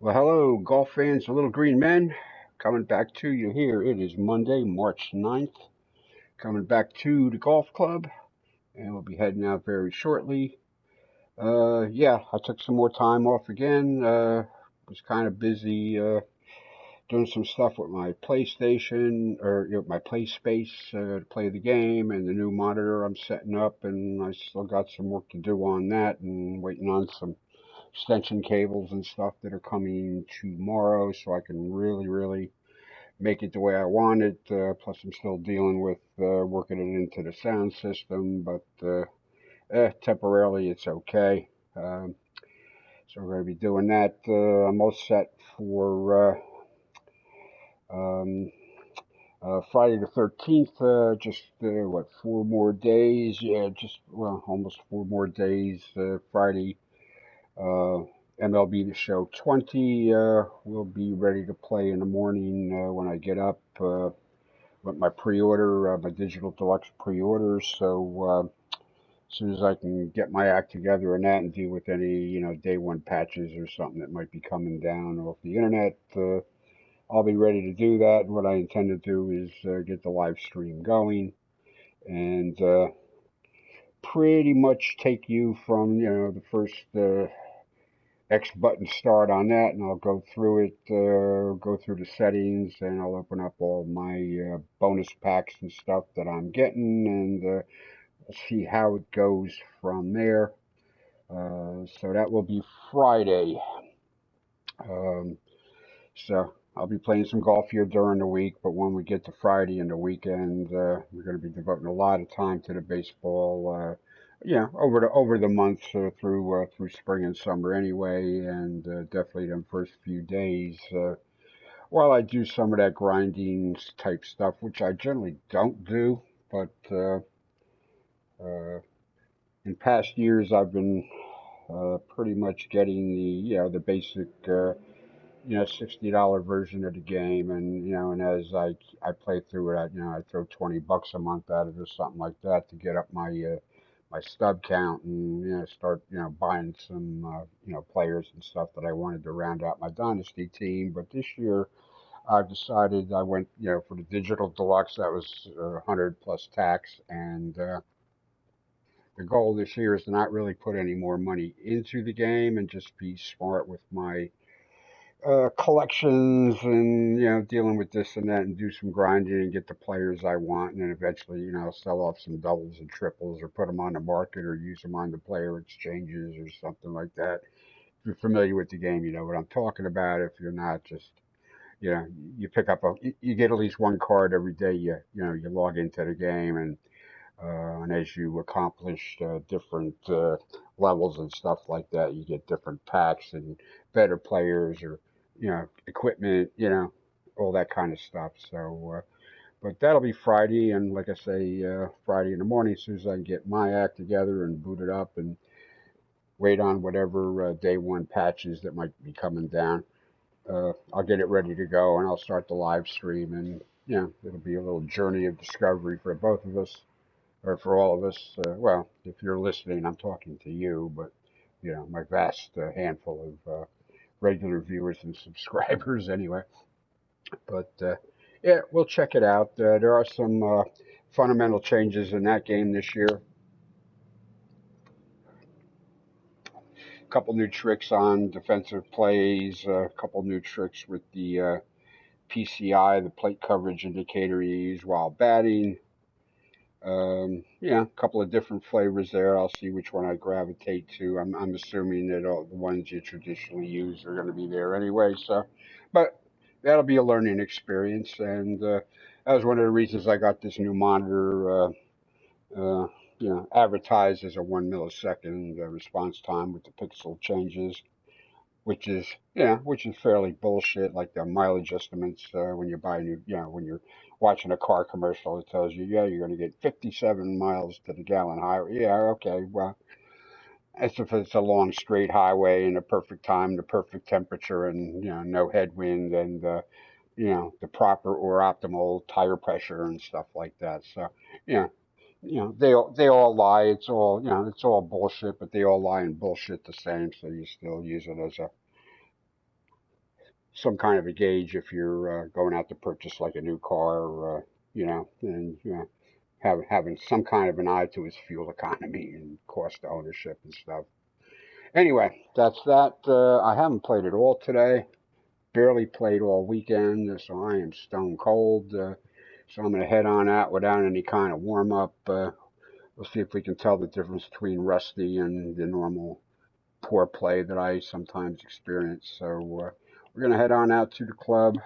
Well, hello, golf fans, the little green men. Coming back to you here. It is Monday, March 9th. Coming back to the golf club, and we'll be heading out very shortly. Yeah, I took some more time off again. Was kind of busy doing some stuff with my PlayStation or my play space to play the game and the new monitor I'm setting up, and I still got some work to do on that and waiting on some extension cables and stuff that are coming tomorrow so I can really make it the way I want it. Plus, I'm still dealing with working it into the sound system, but temporarily it's okay. Um, so we're going to be doing that. I'm all set for um, Friday the 13th. Just what, 4 more days? Yeah, just well, almost 4 more days. Friday. Uh, MLB The Show 20 will be ready to play in the morning when I get up with my pre-order, my digital deluxe pre-orders. So as soon as I can get my act together on that and deal with any, day one patches or something that might be coming down off the internet, I'll be ready to do that. And what I intend to do is get the live stream going and pretty much take you from, the first X button start on that, and I'll go through it, go through the settings, and I'll open up all my bonus packs and stuff that I'm getting, and we'll see how it goes from there. So that will be Friday. Um, so I'll be playing some golf here during the week, but when we get to Friday and the weekend, we're going to be devoting a lot of time to the baseball. Over the months through spring and summer anyway, and definitely them first few days. While I do some of that grinding type stuff, which I generally don't do, but uh, in past years I've been pretty much getting the basic $60 version of the game, and as I play through it, I throw $20 a month at it or something like that to get up my stub count and start buying some players and stuff that I wanted to round out my dynasty team. But this year I've decided I went for the digital deluxe. That was 100 plus tax, and the goal this year is to not really put any more money into the game and just be smart with my collections and dealing with this and that and do some grinding and get the players I want and then eventually sell off some doubles and triples or put them on the market or use them on the player exchanges or something like that. If you're familiar with the game, you know what I'm talking about. If you're not, just you pick up you get at least one card every day. You log into the game and as you accomplish different levels and stuff like that, you get different packs and better players or equipment, all that kind of stuff. So, but that'll be Friday, and like I say, Friday in the morning, as soon as I can get my act together and boot it up and wait on whatever day one patches that might be coming down. I'll get it ready to go, and I'll start the live stream, and it'll be a little journey of discovery for both of us or for all of us. Well, if you're listening, I'm talking to you, but my vast handful of regular viewers and subscribers anyway. But yeah, we'll check it out. There are some fundamental changes in that game this year. A couple new tricks on defensive plays, a couple new tricks with the PCI, the plate coverage indicator you use while batting. Yeah, a couple of different flavors there. I'll see which one I gravitate to. I'm assuming that all the ones you traditionally use are going to be there anyway. So, but that'll be a learning experience, and that was one of the reasons I got this new monitor. Uh, advertised as a 1 millisecond response time with the pixel changes, which is fairly bullshit. Like the mileage estimates when you buy a new, when you're watching a car commercial, it tells you, yeah, you're going to get 57 miles to the gallon highway. Yeah, okay, well, as if it's a long straight highway in the perfect time, the perfect temperature, and no headwind, and the proper or optimal tire pressure and stuff like that. So, yeah. They all lie. It's all bullshit, but they all lie and bullshit the same. So you still use it as a some kind of a gauge if you're going out to purchase like a new car, and having some kind of an eye to its fuel economy and cost of ownership and stuff. Anyway, that's that. I haven't played at all today. Barely played all weekend, so I am stone cold. So I'm going to head on out without any kind of warm up. We'll see if we can tell the difference between rusty and the normal poor play that I sometimes experience. So we're going to head on out to the club,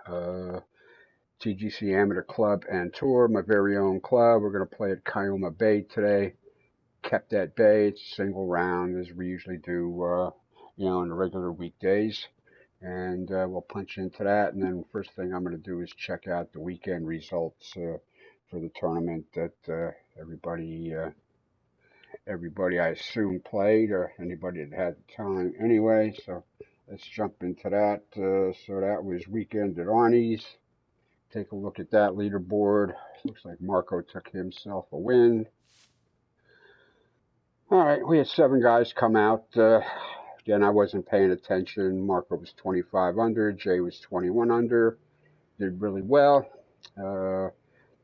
TGC Amateur Club and Tour, my very own club. We're going to play at Kioma Bay today. Kept at Bay. It's a single round as we usually do, on the regular weekdays. And we'll punch into that. And then first thing I'm going to do is check out the weekend results for the tournament that everybody I assume played, or anybody that had the time anyway. So let's jump into that. So that was weekend at Arnie's. Take a look at that leaderboard. Looks like Marco took himself a win. All right, we had 7 guys come out. Again, I wasn't paying attention. Marco was 25 under. Jay was 21 under. Did really well.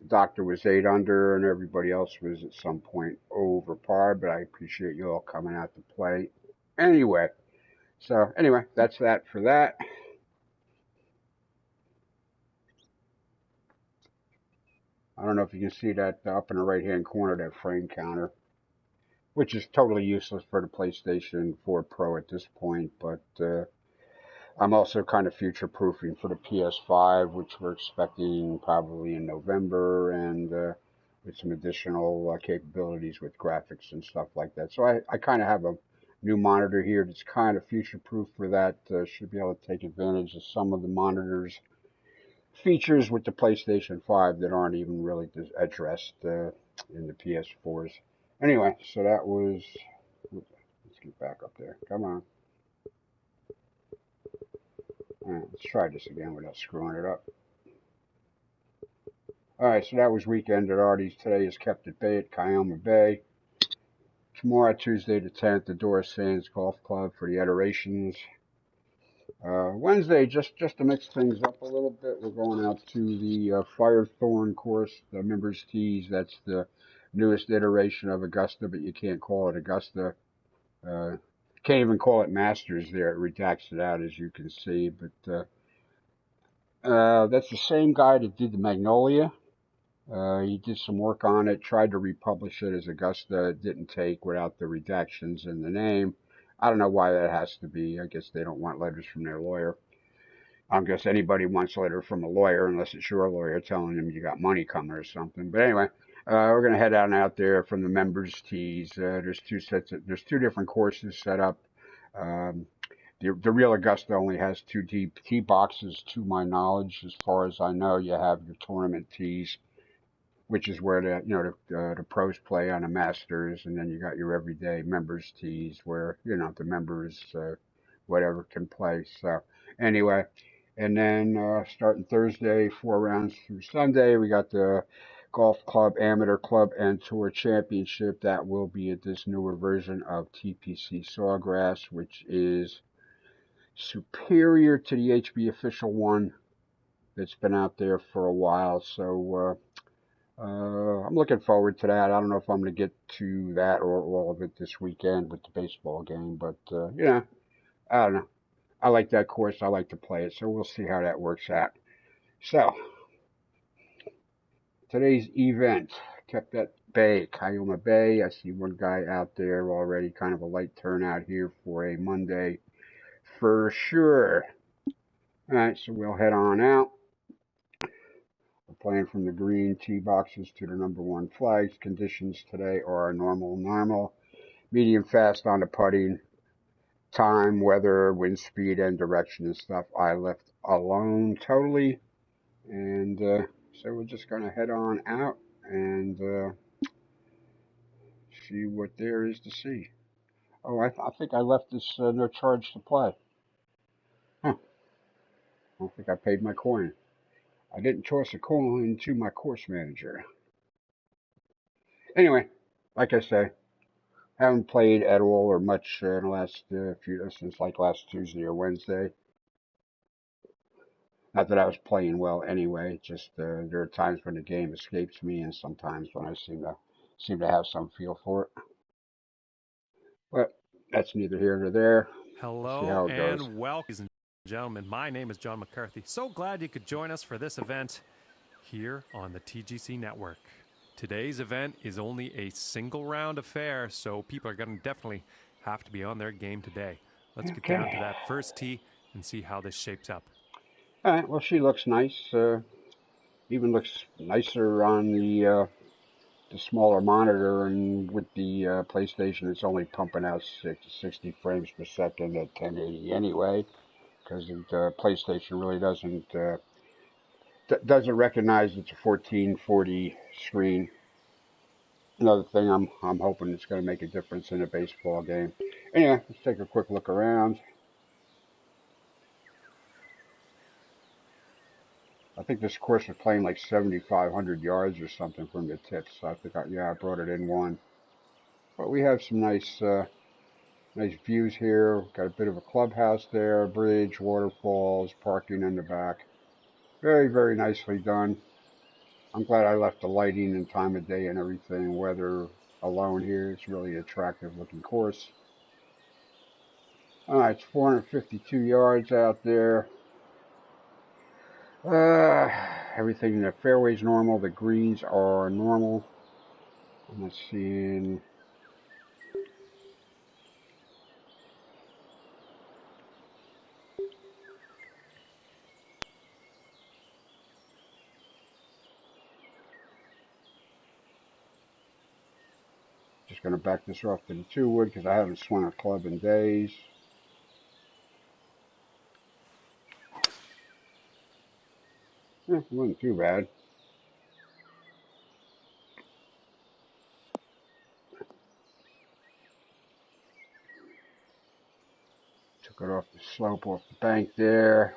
Doctor was 8 under, and everybody else was at some point over par, but I appreciate you all coming out to play anyway. So anyway, that's that for that. I don't know if you can see that up in the right-hand corner, that frame counter, which is totally useless for the PlayStation 4 Pro at this point, but I'm also kind of future-proofing for the PS5, which we're expecting probably in November, and with some additional capabilities with graphics and stuff like that. So I kind of have a new monitor here that's kind of future-proof for that. Should be able to take advantage of some of the monitor's features with the PlayStation 5 that aren't even really addressed in the PS4s. Anyway, so that was, let's get back up there. Come on. All right, let's try this again without screwing it up. All right, so that was weekend at Artie's. Today is kept at Bay at Kioma Bay. Tomorrow, Tuesday the 10th, the Doris Sands Golf Club for the iterations. Wednesday, just to mix things up a little bit, we're going out to the Firethorn course, the members tees. That's the newest iteration of Augusta, but you can't call it Augusta. Can't even call it Masters there. It redacts it out, as you can see. But that's the same guy that did the Magnolia. He did some work on it, tried to republish it as Augusta. It didn't take without the redactions in the name. I don't know why that has to be. I guess they don't want letters from their lawyer. I guess anybody wants a letter from a lawyer unless it's your lawyer telling them you got money coming or something. But anyway, we're going to head out there from the members tees. There's 2 different courses set up. The real Augusta only has 2 deep tee boxes to my knowledge. As far as I know, you have your tournament tees, which is where the pros play on the Masters, and then you got your everyday members tees where the members whatever can play. So anyway, and then starting Thursday, 4 rounds through Sunday, we got the Golf Club Amateur Club and Tour Championship. That will be at this newer version of TPC Sawgrass, which is superior to the HB official one that's been out there for a while. So I'm looking forward to that. I don't know if I'm going to get to that or all of it this weekend with the baseball game, but I don't know. I like that course. I like to play it, so we'll see how that works out. So today's event kept at Bay, Kioma Bay. I see one guy out there already. Kind of a light turnout here for a Monday for sure. All right, so we'll head on out. We're playing from the green tee boxes to the number 1 flags. Conditions today are normal, medium fast on the putting. Time, weather, wind speed, and direction and stuff I left alone totally. And so we're just going to head on out and see what there is to see. Oh, I think I left this no charge to play. Huh. I don't think I paid my coin. I didn't toss a coin to my course manager. Anyway, like I say, Haven't played at all or much in the last since like last Tuesday or Wednesday. Not that I was playing well anyway. Just there are times when the game escapes me, and sometimes when I seem to have some feel for it. But that's neither here nor there. Let's see Hello how it goes. and welcome, ladies and gentlemen. My name is John McCarthy. So glad you could join us for this event here on the TGC Network. Today's event is only a single round affair, so people are going to definitely have to be on their game today. Let's get down to that first tee and see how this shapes up. All right. Well, she looks nice. Even looks nicer on the smaller monitor, and with the PlayStation, it's only pumping out 60 frames per second at 1080 anyway, because the PlayStation really doesn't recognize it's a 1440 screen. Another thing I'm hoping it's going to make a difference in a baseball game. Anyway, let's take a quick look around. I think this course was playing like 7,500 yards or something from the tips. So I think I brought it in one. But we have some nice views here. Got a bit of a clubhouse there, a bridge, waterfalls, parking in the back. Very, very nicely done. I'm glad I left the lighting and time of day and everything, weather alone here. It's really an attractive looking course. All right, it's 452 yards out there. Everything in the fairway's normal. The greens are normal. I'm not seeing. Just going to back this off to the 2-wood because I haven't swung a club in days. It wasn't too bad. Took it off the slope, off the bank there.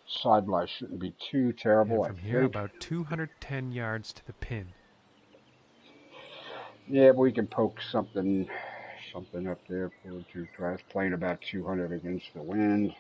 Side lie shouldn't be too terrible, And from here, about 210 yards to the pin. Yeah, but we can poke something up there for 2 drives. Playing about 200 against the wind.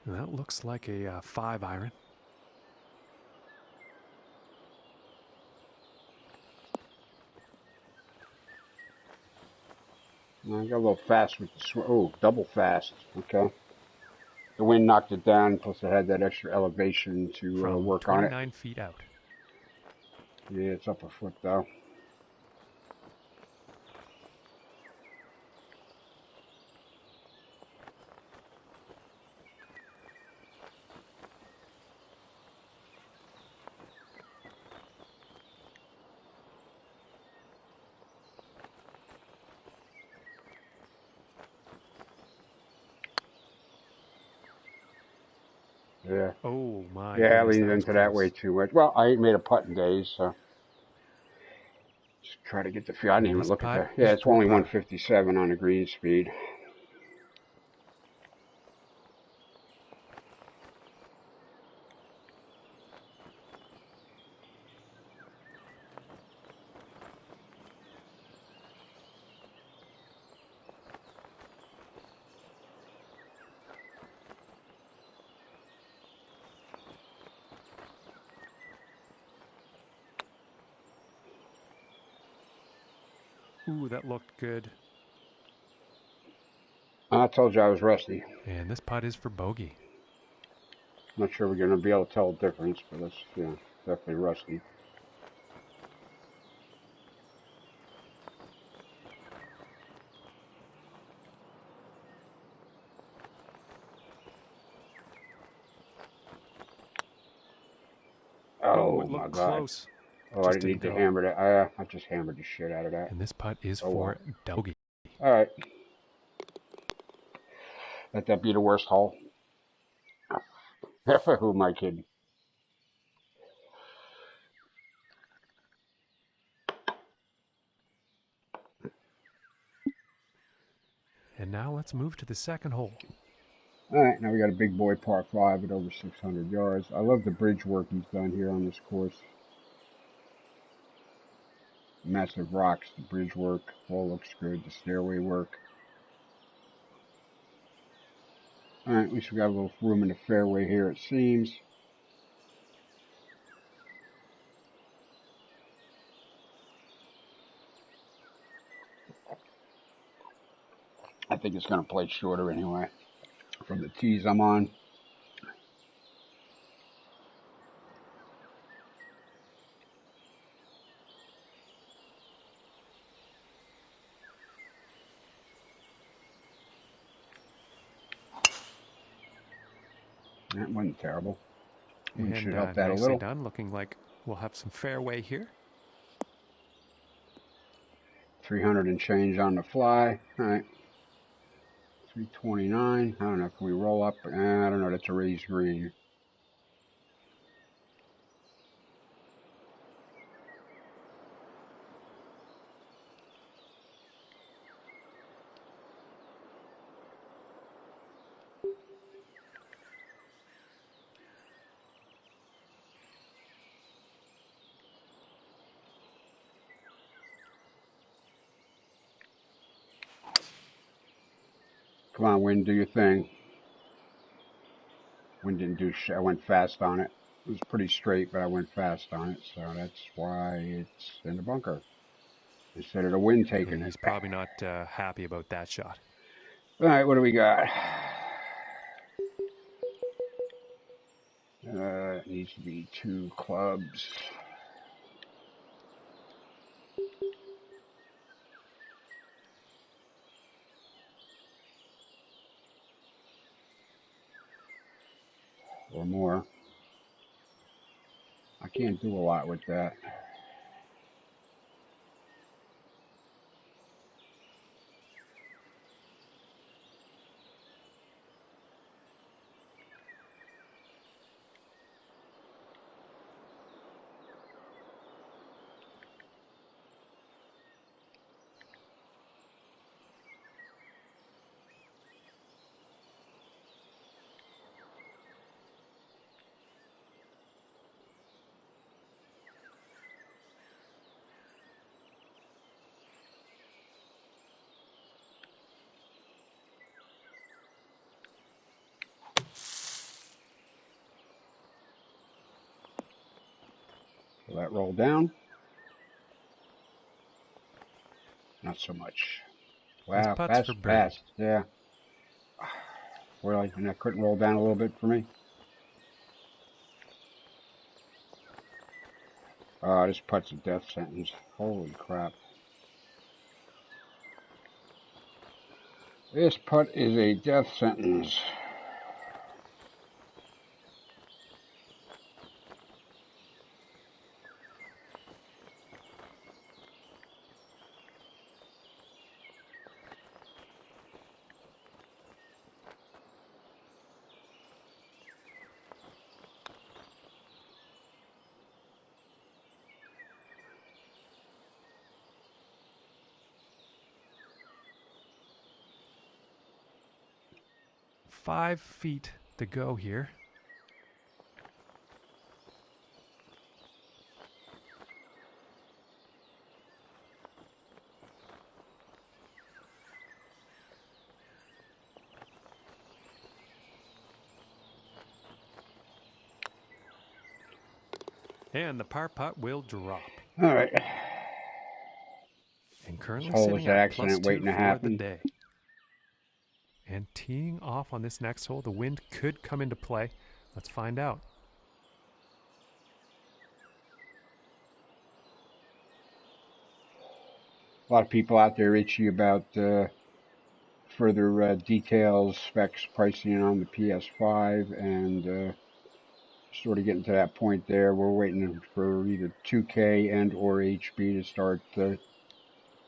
That looks like a 5-iron. I got a little fast with the swing. Oh, double fast. Okay. The wind knocked it down, plus it had that extra elevation to work on it. 29 feet out. Yeah, it's up a foot though. Yeah. Oh my Yeah, it goodness, leans that was into that close. way too much. Well, I ain't made a putt in days, so just try to get the feel. I didn't even look at that. Yeah, it's only 157 on the green speed. Ooh, that looked good. I told you I was rusty. And this putt is for bogey. Not sure we're going to be able to tell the difference, but that's definitely rusty. Oh my God. Close. Oh, I didn't need to hammer that. I just hammered the shit out of that. And this putt is for bogey. All right. Let that be the worst hole. Who am I kidding? And now let's move to the second hole. All right, now we got a big boy par 5 at over 600 yards. I love the bridge work he's done here on this course. Massive rocks, the bridge work, all looks good. The stairway work. All right, at least we got a little room in the fairway here, it seems. I think it's going to play shorter anyway from the tees I'm on. That wasn't terrible. Wind should help that a Nicely little. done. Looking like we'll have some fairway here. 300 and change on the fly. All right. 329. I don't know. Can we roll up? I don't know. That's a raised green. Come on, wind, do your thing. Wind didn't do shit. I went fast on it. It was pretty straight, but I went fast on it, so that's why it's in the bunker. Instead of the wind taking it. He's probably not happy about that shot. All right, what do we got? It needs to be 2 clubs. Or more. I can't do a lot with that. Will that roll down? Not so much. Wow, fast. Yeah. Really? And that couldn't roll down a little bit for me? This putt's a death sentence. Holy crap. This putt is a death sentence. Five feet to go here. And the par putt will drop. All right. And currently This hole sitting is an at accident +2 waiting to for happen. the day. And teeing off on this next hole, the wind could come into play. Let's find out. A lot of people out there itchy about further details, specs, pricing on the PS5, and sort of getting to that point there. We're waiting for either 2K and or HB to start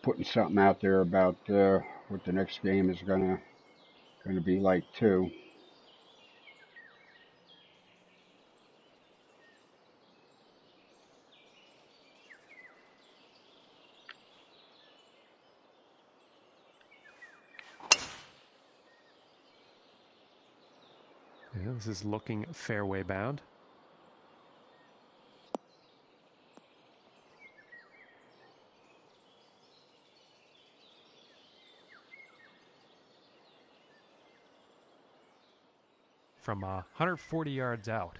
putting something out there about what the next game is gonna be like too. This is looking fairway bound. From 140 yards out.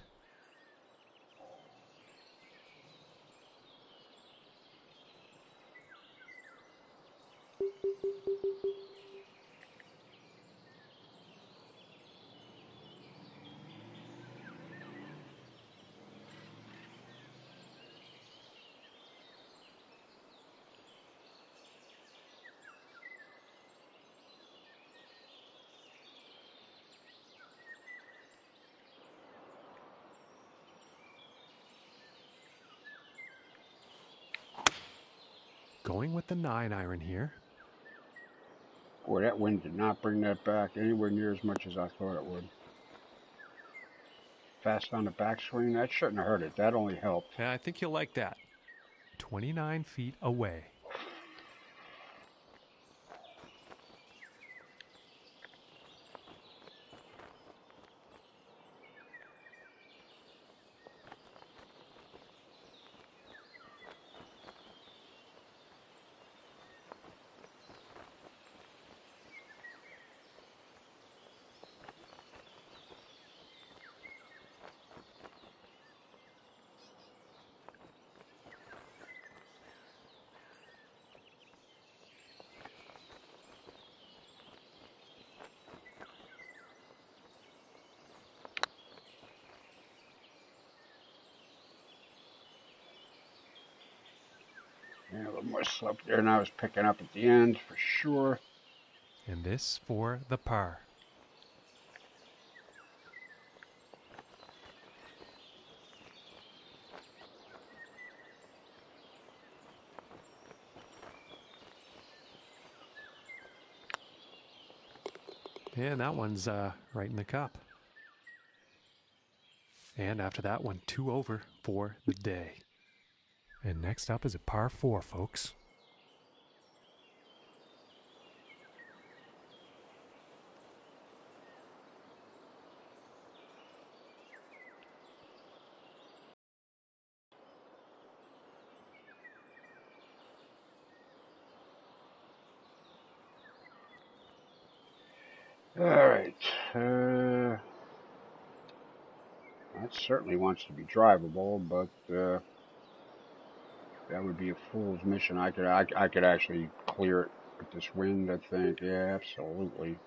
Going with the 9-iron here. Boy, that wind did not bring that back anywhere near as much as I thought it would. Fast on the backswing, that shouldn't have hurt it. That only helped. Yeah, I think you'll like that. 29 feet away. Yeah, a little more slope there than I was picking up at the end, for sure. And this for the par. And that one's right in the cup. And after that one, 2 over for the day. And next up is a par 4, folks. All right. That certainly wants to be drivable, but that would be a fool's mission. I could actually clear it with this wind, I think. Yeah, absolutely.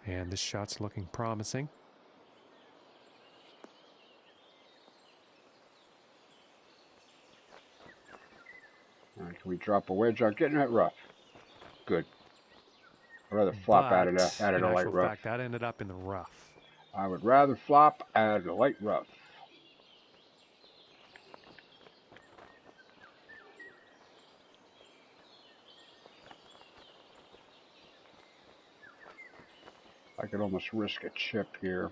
And this shot's looking promising. All right, can we drop a wedge out? Getting that rough. Good. I'd rather flop out of the light in rough. fact, that ended up in the rough. I would rather flop out of the light rough. I could almost risk a chip here.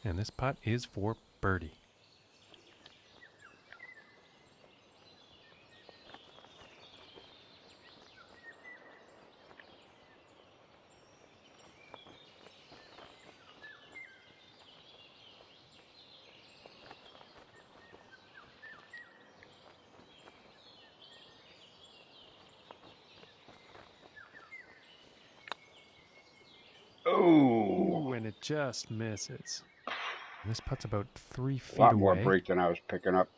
And this putt is for birdie. Ooh, and it just misses. This putt's about 3 A feet lot away. more break than I was picking up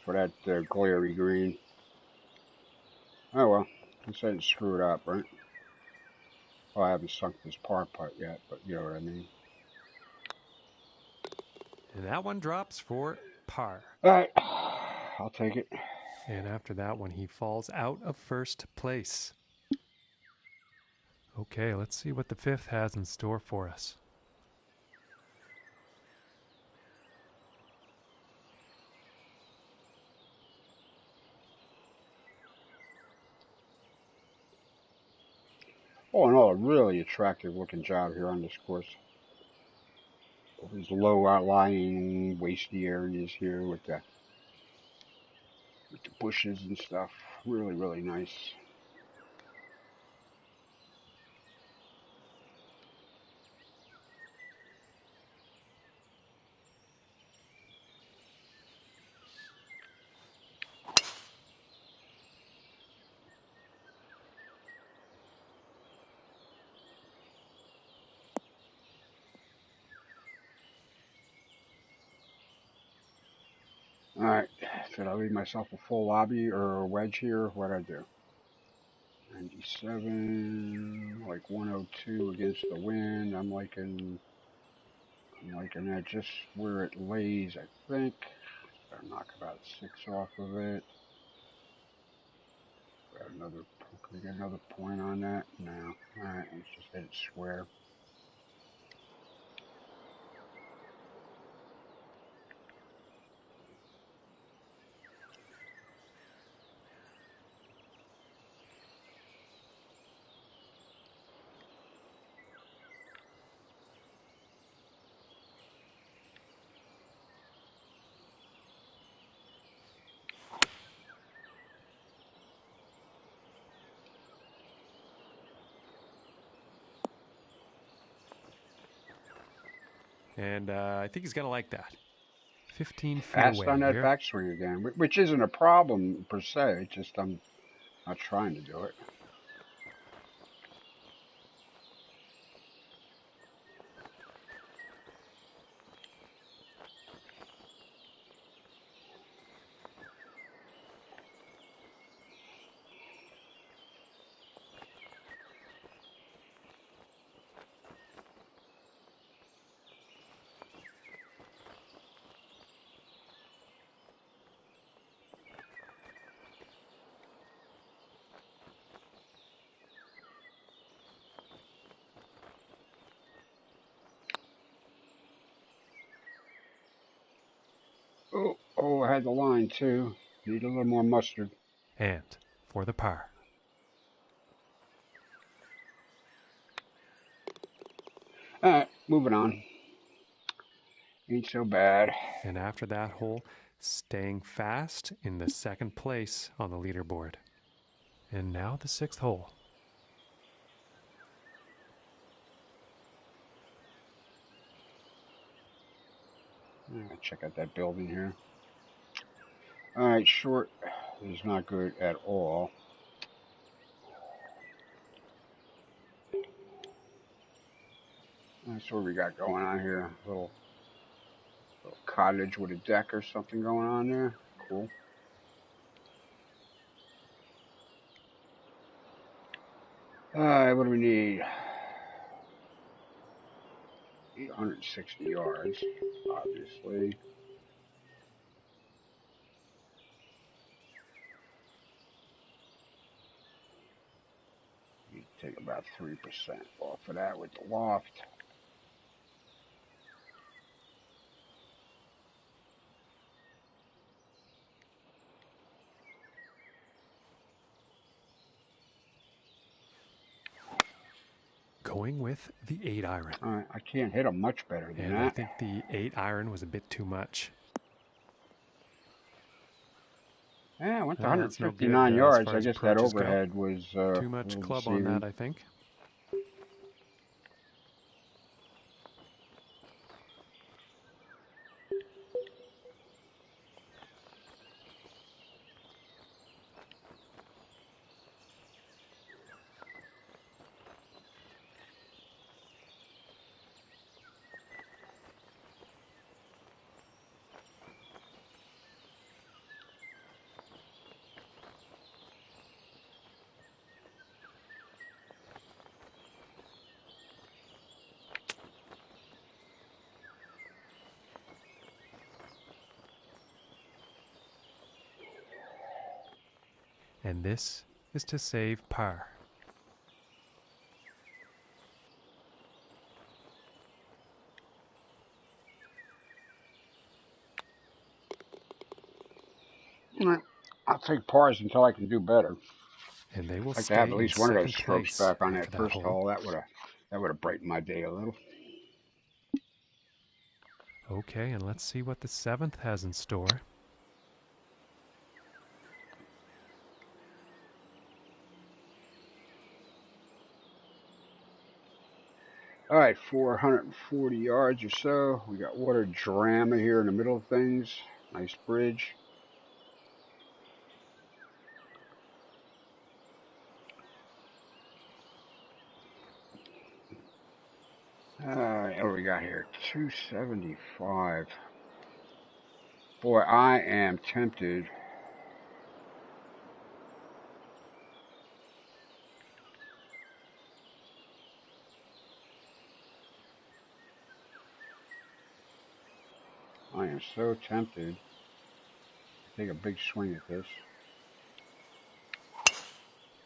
for that glary green. Oh well, I said it screwed up, right? Well, I haven't sunk this par putt yet, but you know what I mean. And that one drops for par. All right, I'll take it. And after that one, he falls out of first place. Okay, let's see what the fifth has in store for us. All in all, a really attractive looking job here on this course. These low outlying wasty areas here with the bushes and stuff. Really, really nice. Alright, did I leave myself a full lobby or a wedge here? What'd I do? 97, like 102 against the wind. I'm liking that just where it lays, I think. Better knock about 6 off of it. Can we get another point on that? No. Alright, let's just hit it square. And I think he's going to like that. 15 feet Fast away on that here. backswing again, which isn't a problem per se, just I'm not trying to do it. Oh, I had the line too. Need a little more mustard. And for the par. Alright, moving on. Ain't so bad. And after that hole, staying fast in the second place on the leaderboard. And now the sixth hole. Check out that building here. Alright, short is not good at all. That's what we got going on here. A little cottage with a deck or something going on there. Cool. Alright, what do we need? 860 yards, obviously. You take about 3% off of that with the loft. Going with the 8-iron. Alright, I can't hit them much better than And that. I think the 8-iron was a bit too much. Yeah, I went to Well, that's no 159 good, yards. as far I as guess that approaches go. overhead was Too much club on that, I think. And this is to save par. I'll take pars until I can do better. And they will I'd like to stay have at in least one of those second strokes place back on after that that first hole. hole. That would have brightened my day a little. Okay, and let's see what the 7th has in store. All right, 440 yards or so. We got water drama here in the middle of things. Nice bridge. What do we got here? 275. Boy, I am tempted. I am so tempted to take a big swing at this.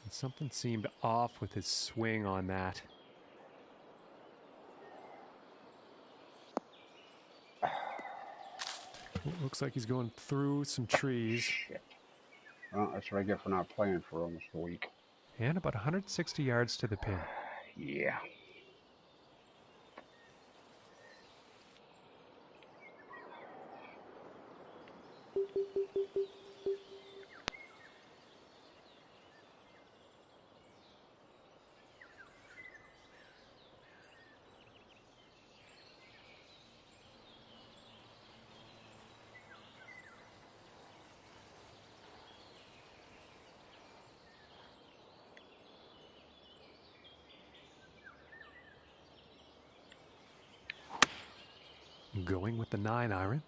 And something seemed off with his swing on that. It looks like he's going through some trees. Shit. Well, that's what I get for not playing for almost a week. And about 160 yards to the pin. Yeah. Going with the 9-iron.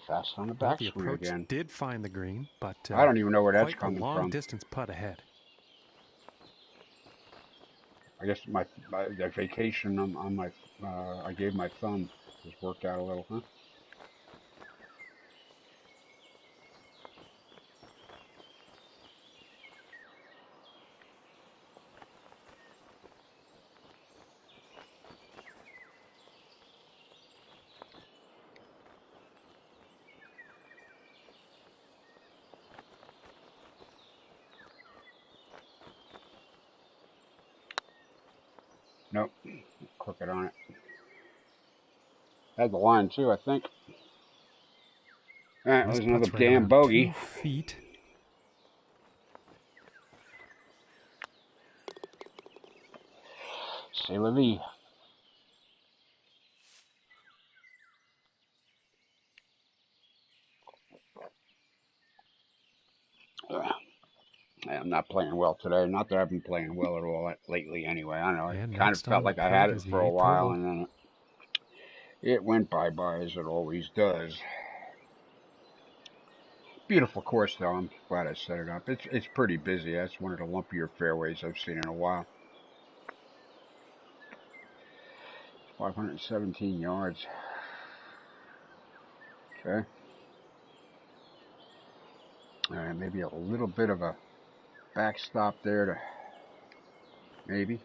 Fast on the Well, the backswing approach again. did find the green, but I don't even know where that's quite a coming long from. distance putt ahead. I guess my vacation on my I gave my thumb has worked out a little, huh? Nope. Crooked on it. Had the line too, I think. Alright, This there's another putt's right damn around bogey. 2 feet. C'est la vie. I'm not playing well today. Not that I've been playing well at all lately anyway. I don't know. And It kind of next felt on the like I had plate it is the for a 8th while, hole. and then it went bye-bye as it always does. Beautiful course, though. I'm glad I set it up. It's pretty busy. That's one of the lumpier fairways I've seen in a while. 517 yards. Okay. Maybe a little bit of a backstop there to maybe.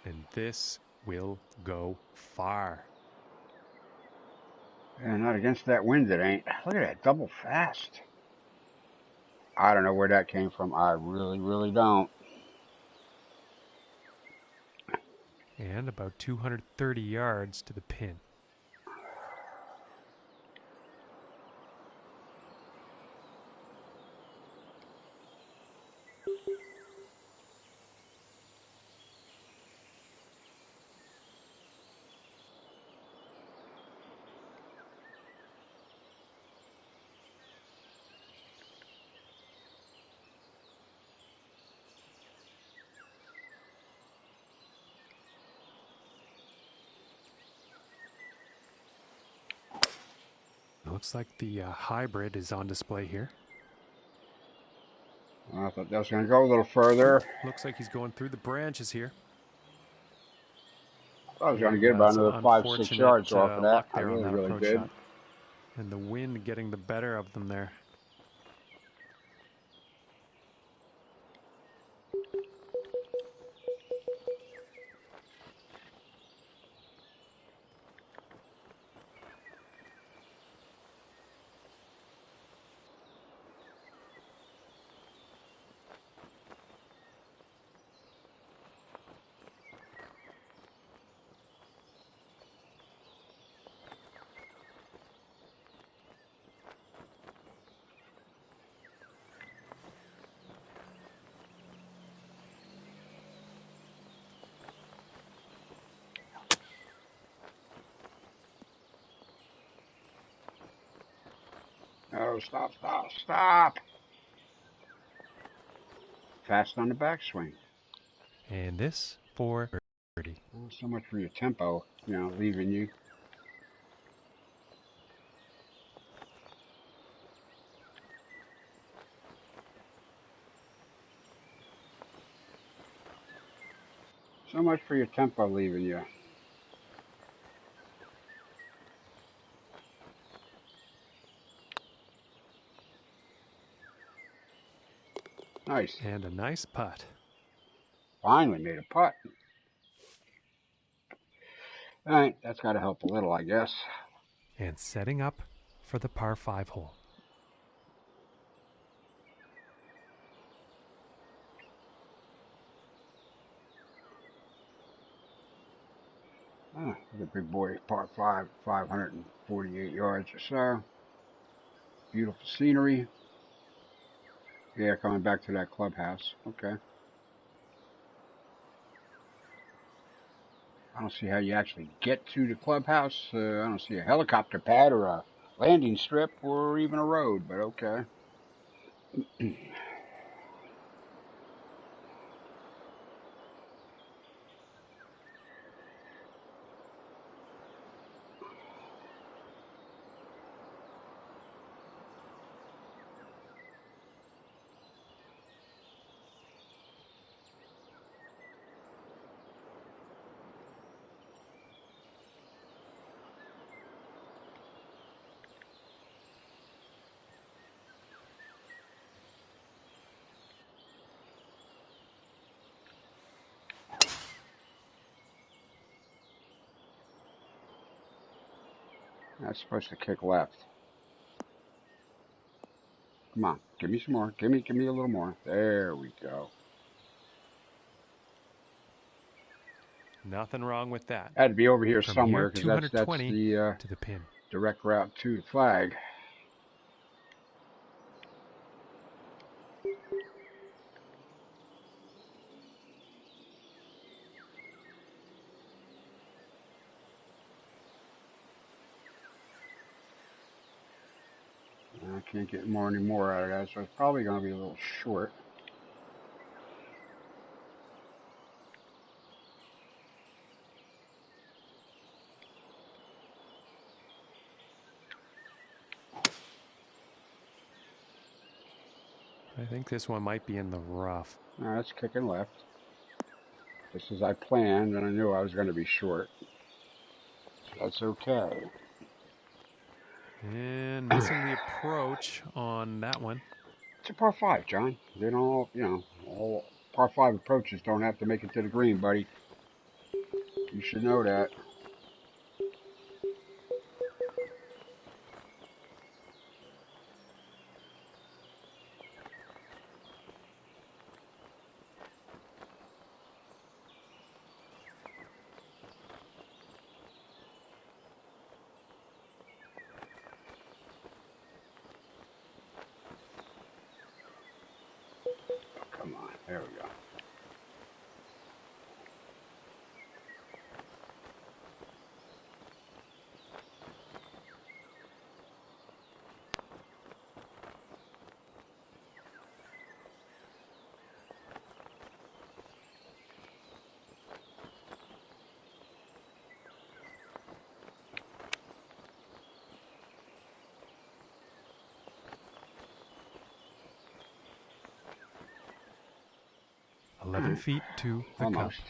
And this will go far. And not against that wind, it ain't. Look at that, double fast. I don't know where that came from. I really, really don't. And about 230 yards to the pin. Looks like the hybrid is on display here. I thought that was going to go a little further. Looks like he's going through the branches here. I was going to get about another 5-6 yards off of that. Luck I there on that really approach did. shot. And the wind getting the better of them there. Oh, stop, stop, stop. Fast on the backswing. And this for birdie. Well, so much for your tempo, you know, leaving you. So much for your tempo leaving you. Nice. And a nice putt. Finally made a putt. All right, that's got to help a little, I guess. And setting up for the par 5 hole. Oh, the big boy, par 5, 548 yards or so. Beautiful scenery. Yeah, coming back to that clubhouse. Okay. I don't see how you actually get to the clubhouse. I don't see a helicopter pad or a landing strip or even a road, but okay. That's supposed to kick left. Come on, give me some more. Give me a little more. There we go. Nothing wrong with that. Had to be over here From somewhere here, because that's the to the pin. direct route to the flag. I can't get any more out of that, so it's probably going to be a little short. I think this one might be in the rough. That's kicking left. Just as I planned, and I knew I was going to be short. So that's okay. And missing the approach on that one. It's a par 5, John. They don't all, you know, all par 5 approaches don't have to make it to the green, buddy. You should know that. Come on, there we go. 11 feet to the cup. Almost.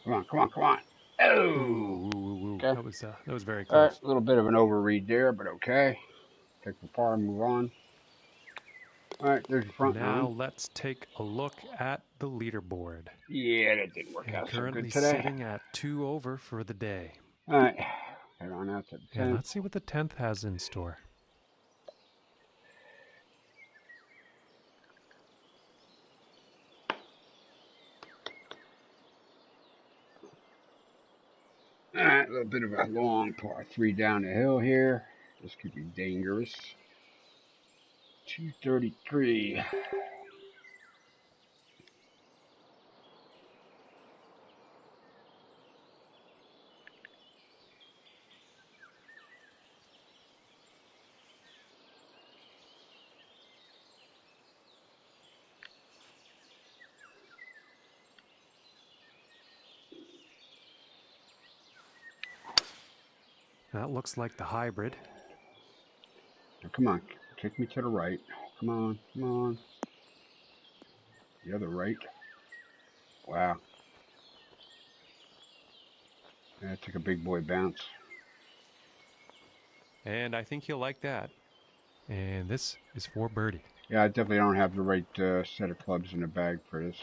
Come on, come on, come on. Oh! Ooh. Okay. That was very All right, close. a little bit of an overread there, but okay. Take the par and move on. All right, there's your front Now nine. let's take a look at the leaderboard. Yeah, that didn't work And out so currently good today. sitting at 2 over for the day. All right, head on out to the 10th. And let's see what the 10th has in store. All right, a little bit of a long par 3 down the hill here. This could be dangerous. 233. That looks like the hybrid. Now, come on, take me to the right. Come on, come on. The other right. Wow. That took a big boy bounce. And I think he'll like that. And this is for birdie. Yeah, I definitely don't have the right set of clubs in the bag for this.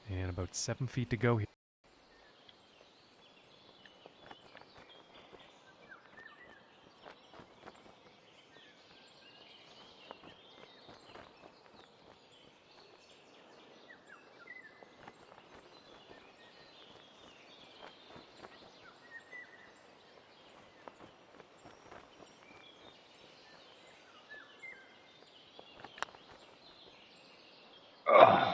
And about 7 feet to go here.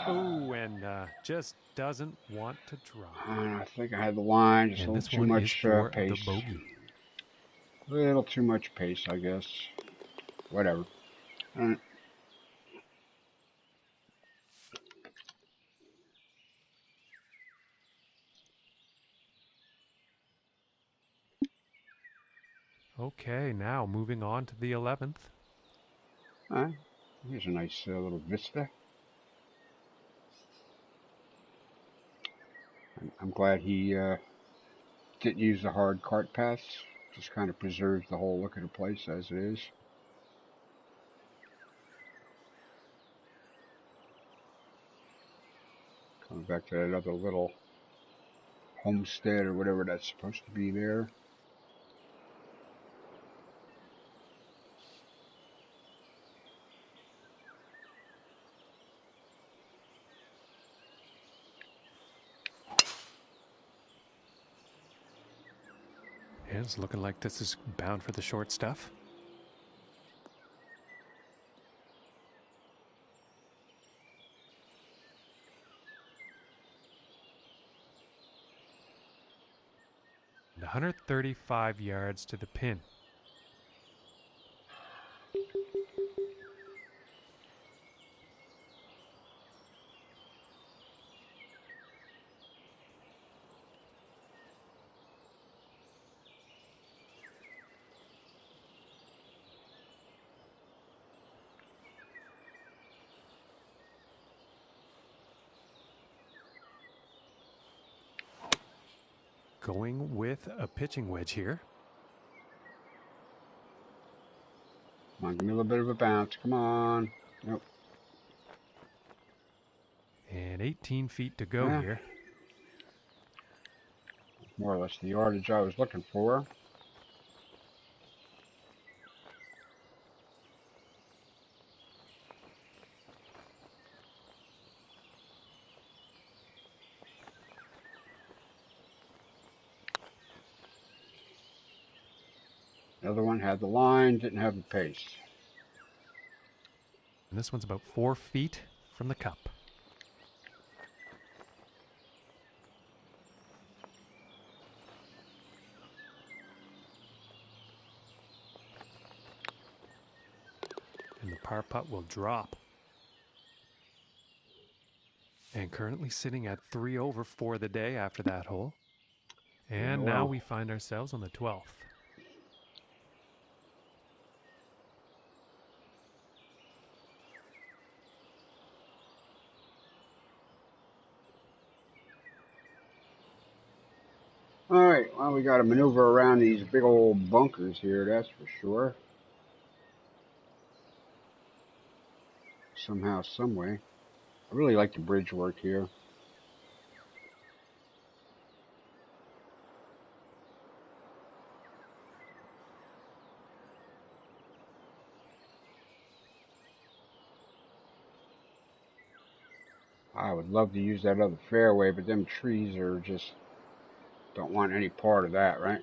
Oh, and just doesn't want to drop. I think I had the line, just And a this little too one much is for pace. the bogey. A little too much pace, I guess. Whatever. All right. Okay, now moving on to the 11th. All right. Here's a nice little vista. I'm glad he didn't use the hard cart paths. Just kind of preserves the whole look of the place as it is. Coming back to that other little homestead or whatever that's supposed to be there. And it's looking like this is bound for the short stuff. And 135 yards to the pin. Going with a pitching wedge here. Come on, give me a little bit of a bounce. Come on. Nope. 18 feet to go Yeah, here. more or less the yardage I was looking for. The other one had the line, didn't have the pace. And this one's about 4 feet from the cup. And the par putt will drop. And currently sitting at 3 over for the day after that hole. And Yeah, now well, we find ourselves on the 12th. alright, well, we got to maneuver around these big old bunkers here, that's for sure. Somehow, some way. I really like the bridge work here. I would love to use that other fairway, but them trees are just, don't want any part of that, right?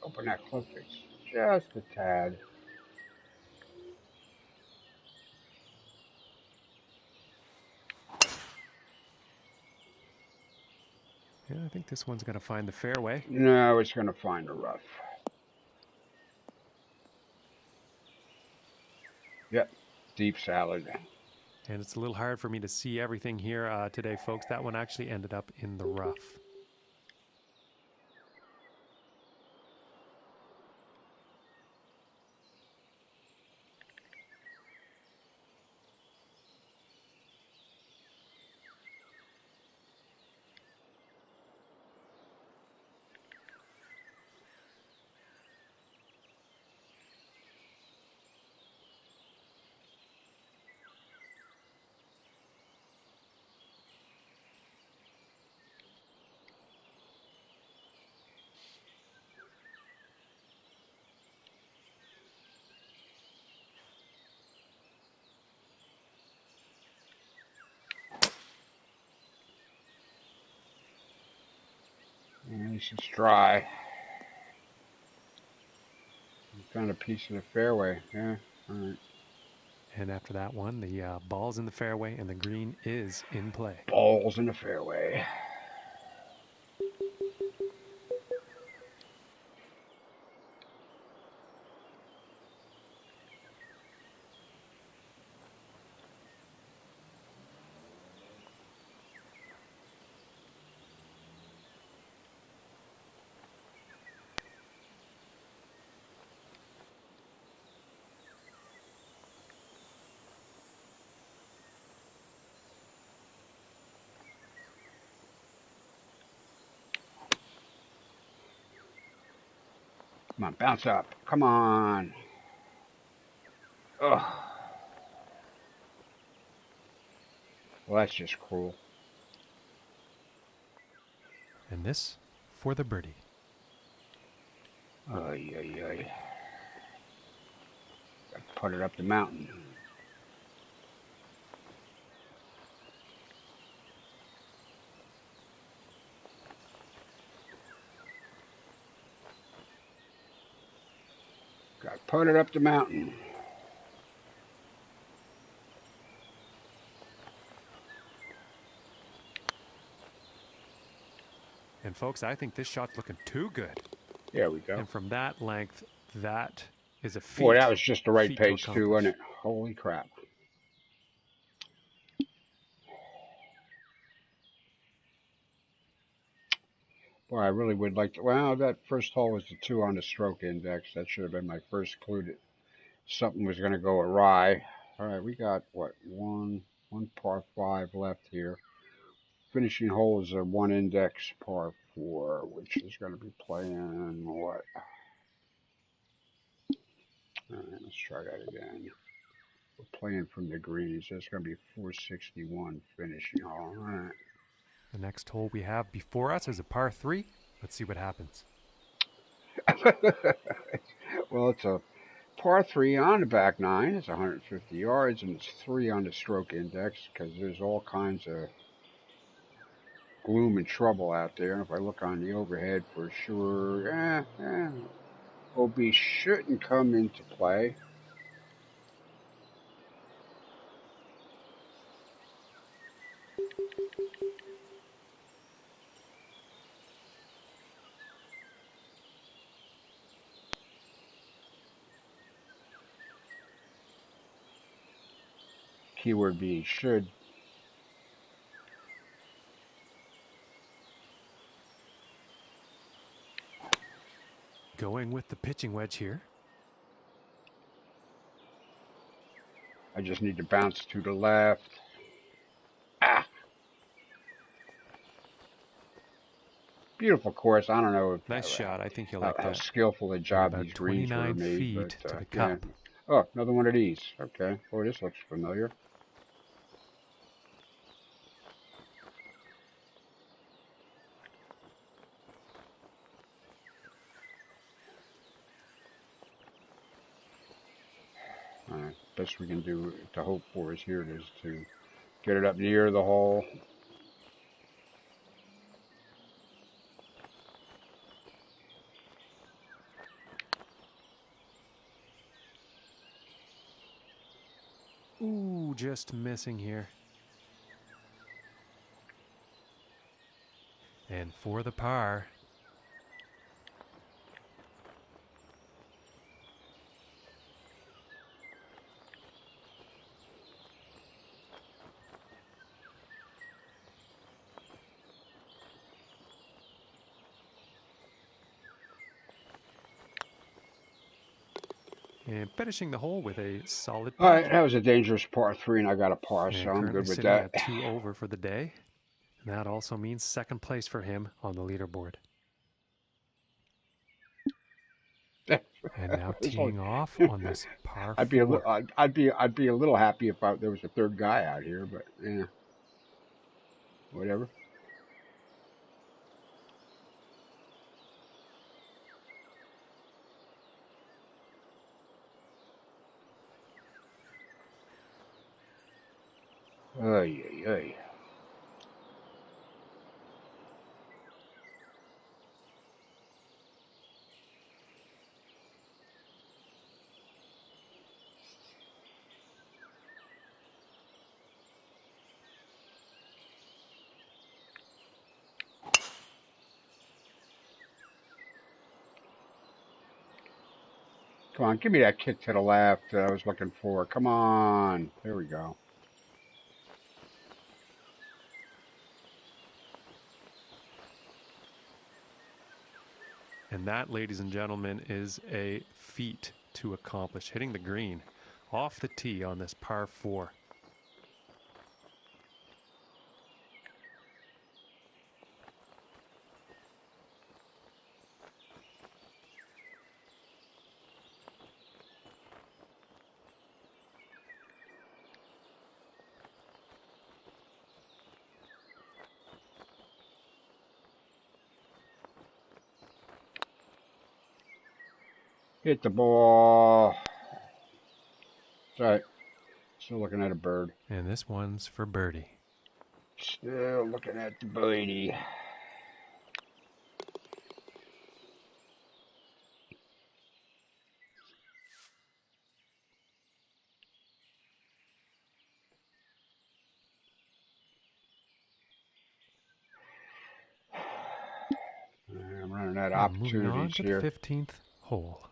Open that cliff face just a tad. Yeah, I think this one's going to find the fairway. No, it's going to find a rough. Yep, deep salad. And it's a little hard for me to see everything here today, folks. That one actually ended up in the rough. And it's just dry. Found a piece of the fairway. Yeah, alright. And after that one, the ball's in the fairway and the green is in play. Balls in the fairway. Come on, bounce up. Come on. Ugh. Well, that's just cruel. And this for the birdie. Ay, ay, ay. Got to put it up the mountain. Got to put it up the mountain. And folks, I think this shot's looking too good. There we go. And from that length, that is a feat. Boy, that was just the right feat pace to too, wasn't accomplish. it? Holy crap. Boy, I really would like to. Well, that first hole was the 2 on the stroke index. That should have been my first clue that something was going to go awry. All right, we got what one par 5 left here. Finishing hole is a 1 index par 4, which is going to be playing what? All right, let's try that again. We're playing from the greens. That's going to be 461 finishing hole. All right. The next hole we have before us is a par 3. Let's see what happens. Well, it's a par 3 on the back 9. It's 150 yards, and it's 3 on the stroke index because there's all kinds of gloom and trouble out there. And if I look on the overhead for sure, OB shouldn't come into play. Keyword being should. Going with the pitching wedge here. I just need to bounce to the left. Ah! Beautiful course. I don't know Nice shot. I think you'll like how that. skillful a job about these greens were 29 made. feet But, to the cup. yeah. Oh, another one of these. Okay. Boy, this looks familiar. Best we can do to hope for is here it is to get it up near the hole. Ooh, just missing here. And for the par. And finishing the hole with a solid par. All right, that was a dangerous par 3, and I got a par, And so I'm good with sitting that. at 2 over for the day. And that also means second place for him on the leaderboard. And now teeing off on this par 4. I'd be a little happy if there was a third guy out here, but yeah, whatever. Ay, ay, ay. Come on, give me that kick to the left that I was looking for. Come on. There we go. And that, ladies and gentlemen, is a feat to accomplish. Hitting the green off the tee on this par 4. Hit the ball. It's all right. Still looking at a bird. And this one's for birdie. Still looking at the birdie. I'm running out of opportunities moving on to here. the 15th hole.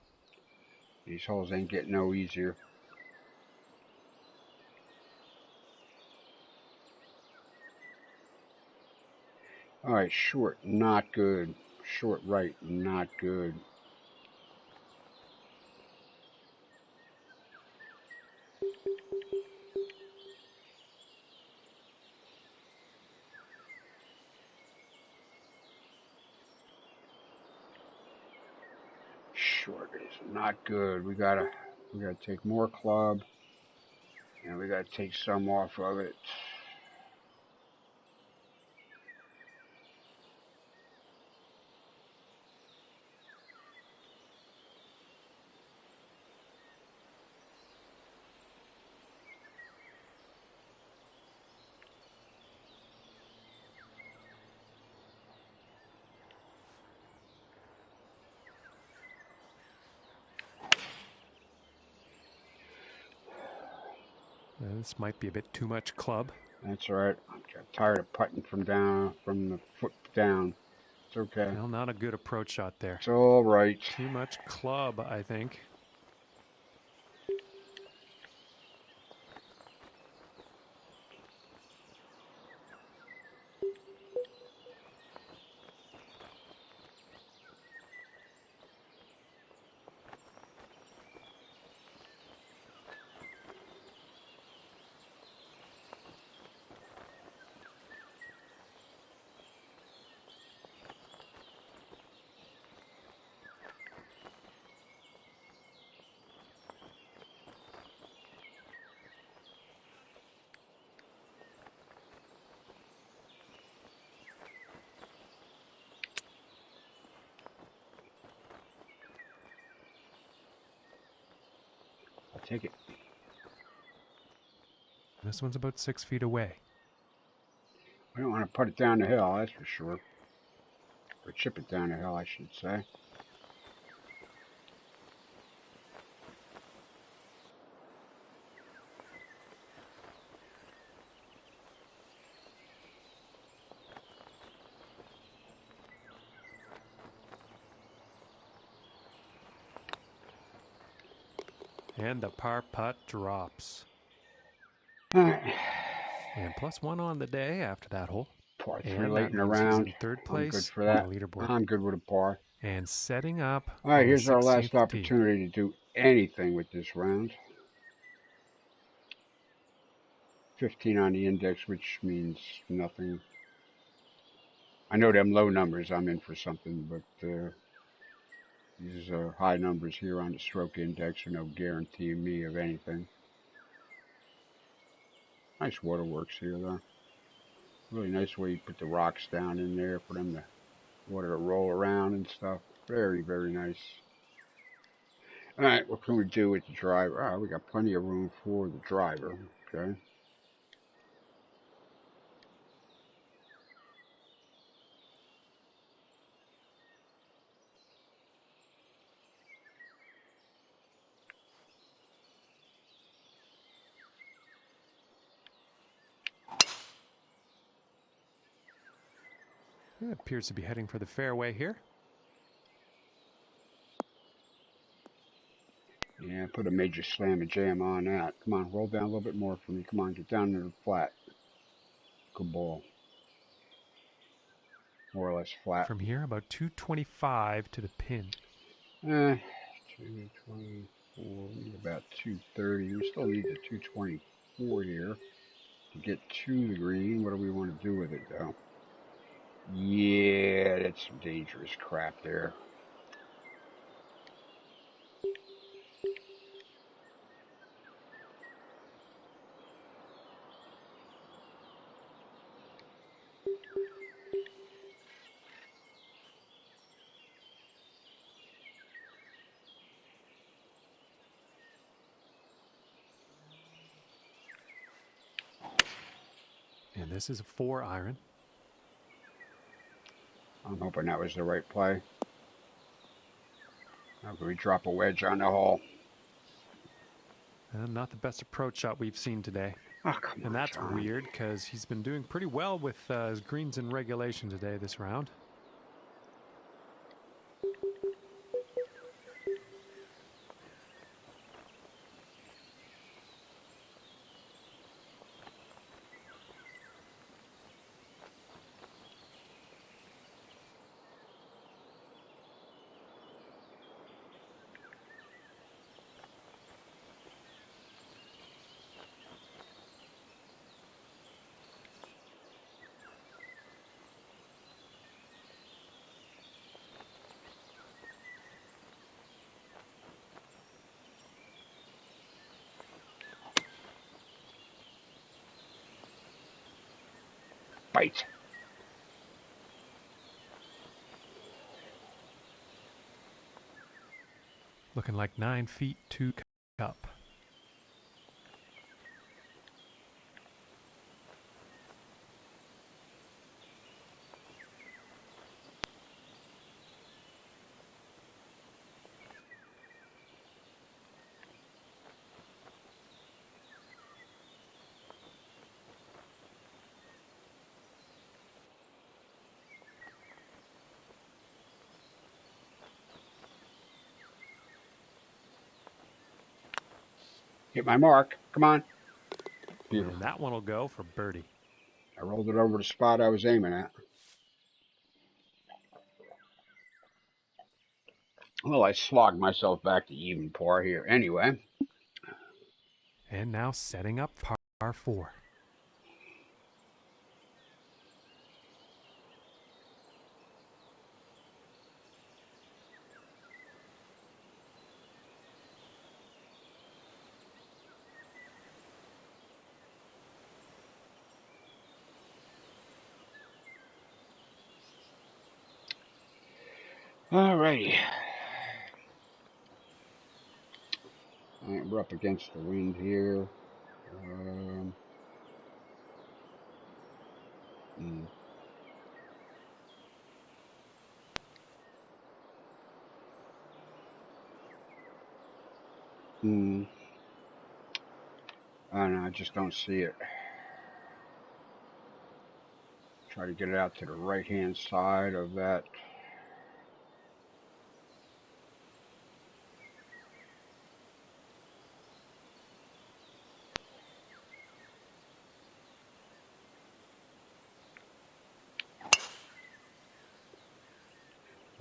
These holes ain't getting no easier. All right, short, not good. short right, not good. Short is not good. We gotta take more club, and we gotta take some off of it. This might be a bit too much club. That's all right. I'm tired of putting from the foot down. It's okay. Well, not a good approach shot there. It's all right. Too much club, I think. I'll take it. This one's about 6 feet away. I don't want to put it down the hill, that's for sure. Or chip it down the hill, I should say. And the par putt drops. All right. And +1 on the day after that hole. Par 3 And late that in the means he's round. in third I'm good place for that. on the leaderboard. I'm good with a par. And setting up. All right, on here's the our 16th last tee. opportunity to do anything with this round. 15 on the index, which means nothing. I know them low numbers, I'm in for something, but these high numbers here on the stroke index are no guarantee me of anything. Nice waterworks here, though. Really nice way you put the rocks down in there for them to water to roll around and stuff. Very, very nice. All right, what can we do with the driver? We got plenty of room for the driver. Okay. It appears to be heading for the fairway here. Yeah, put a major slam and jam on that. Come on, roll down a little bit more for me. Come on, get down to the flat. Good ball. More or less flat. From here, about 225 to the pin. 224, about 230. We still need the 224 here to get to the green. What do we want to do with it, though? Yeah, that's some dangerous crap there. And this is a 4-iron. I'm hoping that was the right play. How can we drop a wedge on the hole? And not the best approach shot we've seen today. Oh, come on, And that's John. weird because he's been doing pretty well with his greens in regulation today this round. fight. Looking like 9 feet to cup. Hit my mark. Come on. Beautiful. And that one will go for birdie. I rolled it over the spot I was aiming at. Well, I slogged myself back to even par here anyway. And now setting up par 4. Alrighty. Alright, we're up against the wind here. I don't know, I just don't see it. Try to get it out to the right-hand side of that.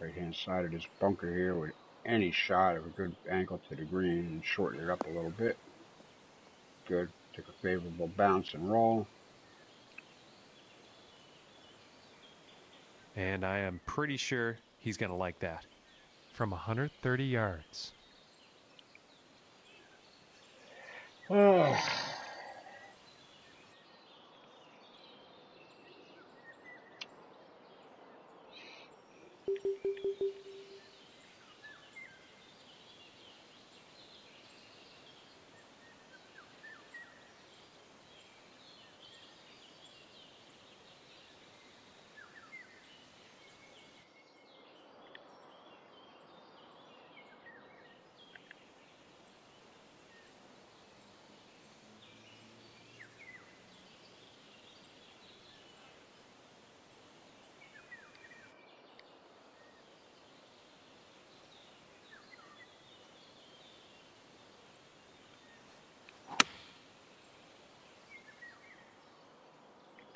Right-hand side of this bunker here with any shot of a good angle to the green and shorten it up a little bit. Good. Took a favorable bounce and roll. And I am pretty sure he's going to like that. From 130 yards.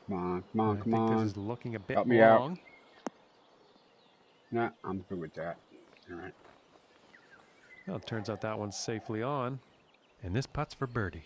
Come on, come on, I come think on. this is looking a bit Help me long. out. Nah, I'm good with that. All right. Well, it turns out that one's safely on. And this putt's for birdie.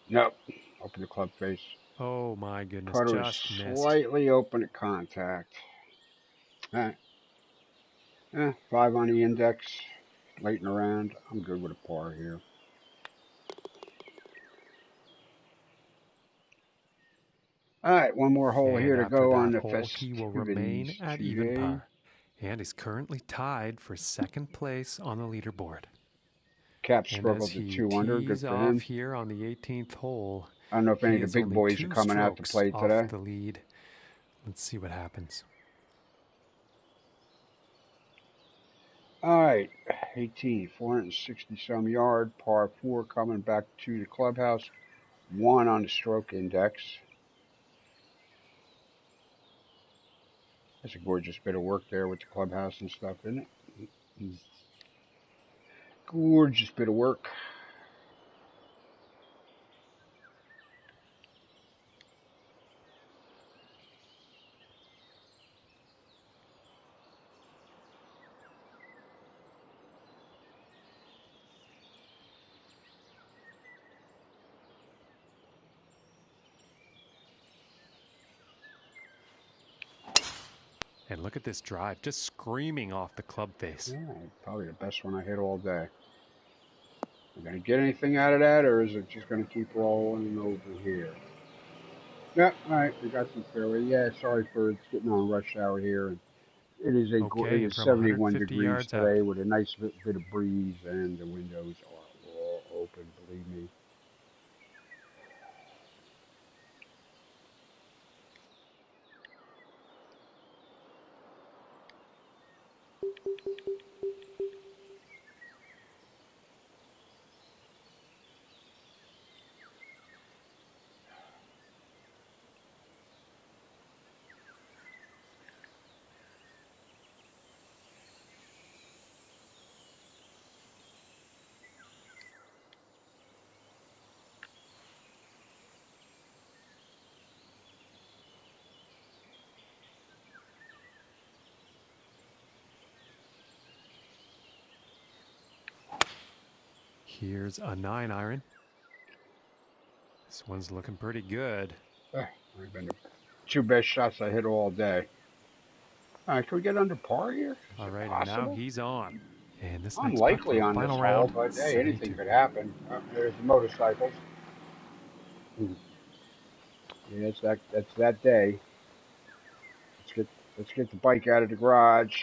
Nope. Open the club face. Oh my goodness, Putter is just missed. slightly open at contact. All right. 5 on the index. Late in the round. I'm good with a par here. All right, one more hole And here to after go on that the hole, he will remain festivities at even today. par. And is currently tied for second place on the leaderboard. Cap And as struggled to he 2 under. Good tees for off him. here on the 18th hole, I don't know if any he of the is big only boys are 2 coming out to strokes play off today. the lead. Let's see what happens. All right, 18, 460 some yard, par 4 coming back to the clubhouse. 1 on the stroke index. That's a gorgeous bit of work there with the clubhouse and stuff, isn't it? Gorgeous bit of work. And look at this drive, just screaming off the club face. Yeah, probably the best one I hit all day. Am I going to get anything out of that, or is it just going to keep rolling over here? Yeah, all right, we got some fairway. Yeah, sorry for getting on rush hour here. It Okay, and is from 71 150 degrees yards out. today with a nice bit of breeze, and the windows are all open, believe me. Here's a 9-iron. This one's looking pretty good. I've been the two best shots I hit all day. All right, can we get under par here? Is All it right, and now possible? he's on. And this next putt for Unlikely a on this final hole, round, but hey, anything 72. could happen. There's the motorcycles. Yeah, that's that day. Let's get the bike out of the garage.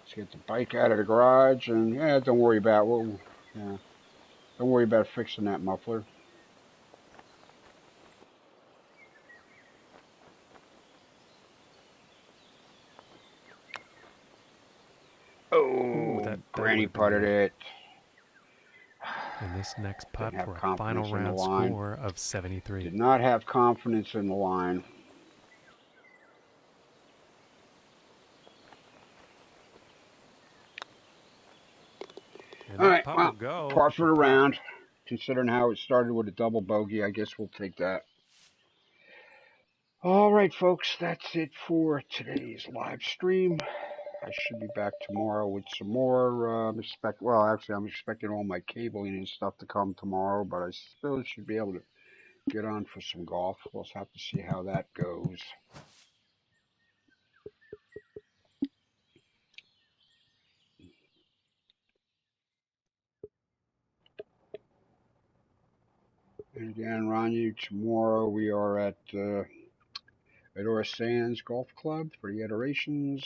Let's get the bike out of the garage, and yeah, don't worry about yeah, don't worry about fixing that muffler. Ooh, Oh, that would granny have been putted good. it. And this next putt Didn't for have a final confidence in the round line. score of 73. Did not have confidence in the line. And All that right, putt will well, go par for for the par. round. Considering how it started with a double bogey, I guess we'll take that. All right, folks, that's it for today's live stream. I should be back tomorrow with some more. I'm expecting all my cabling and stuff to come tomorrow, but I still should be able to get on for some golf. We'll have to see how that goes. And again, Ronnie, tomorrow we are at Medora Sands Golf Club for the iterations.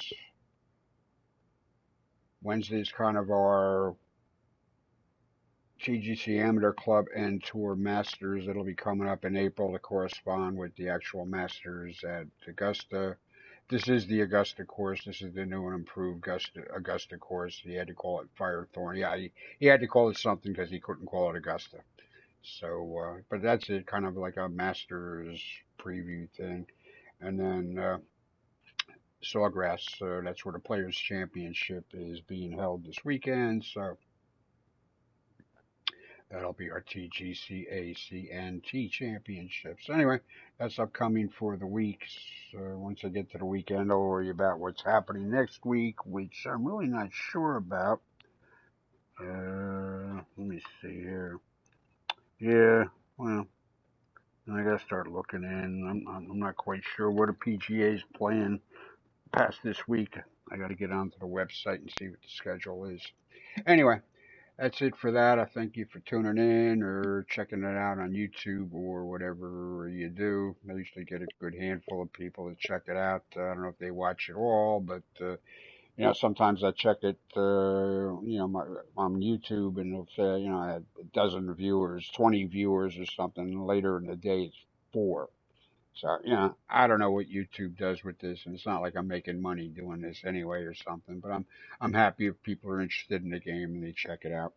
Wednesday is kind of our TGC Amateur Club and Tour Masters. It'll be coming up in April to correspond with the actual Masters at Augusta. This is the Augusta course. This is the new and improved Augusta course. He had to call it Firethorn. Yeah, he had to call it something because he couldn't call it Augusta. So, but that's it, kind of like a Masters preview thing. And then Sawgrass, that's where the Players Championship is being held this weekend. So that'll be our TGCACNT championships. Anyway, that's upcoming for the weeks. Once I get to the weekend, I'll worry about what's happening next week, which I'm really not sure about. Let me see here. Yeah, well, I gotta start looking in. I'm not quite sure what a PGA is playing past this week. I gotta get onto the website and see what the schedule is. Anyway, that's it for that. I thank you for tuning in or checking it out on YouTube or whatever you do. I usually get a good handful of people to check it out. I don't know if they watch it all, but sometimes I check it, on YouTube, and it'll say, I had a dozen viewers, 20 viewers or something. And later in the day, it's 4. So, I don't know what YouTube does with this, and it's not like I'm making money doing this anyway or something. But I'm happy if people are interested in the game and they check it out.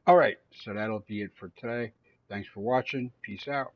All right, so that'll be it for today. Thanks for watching. Peace out.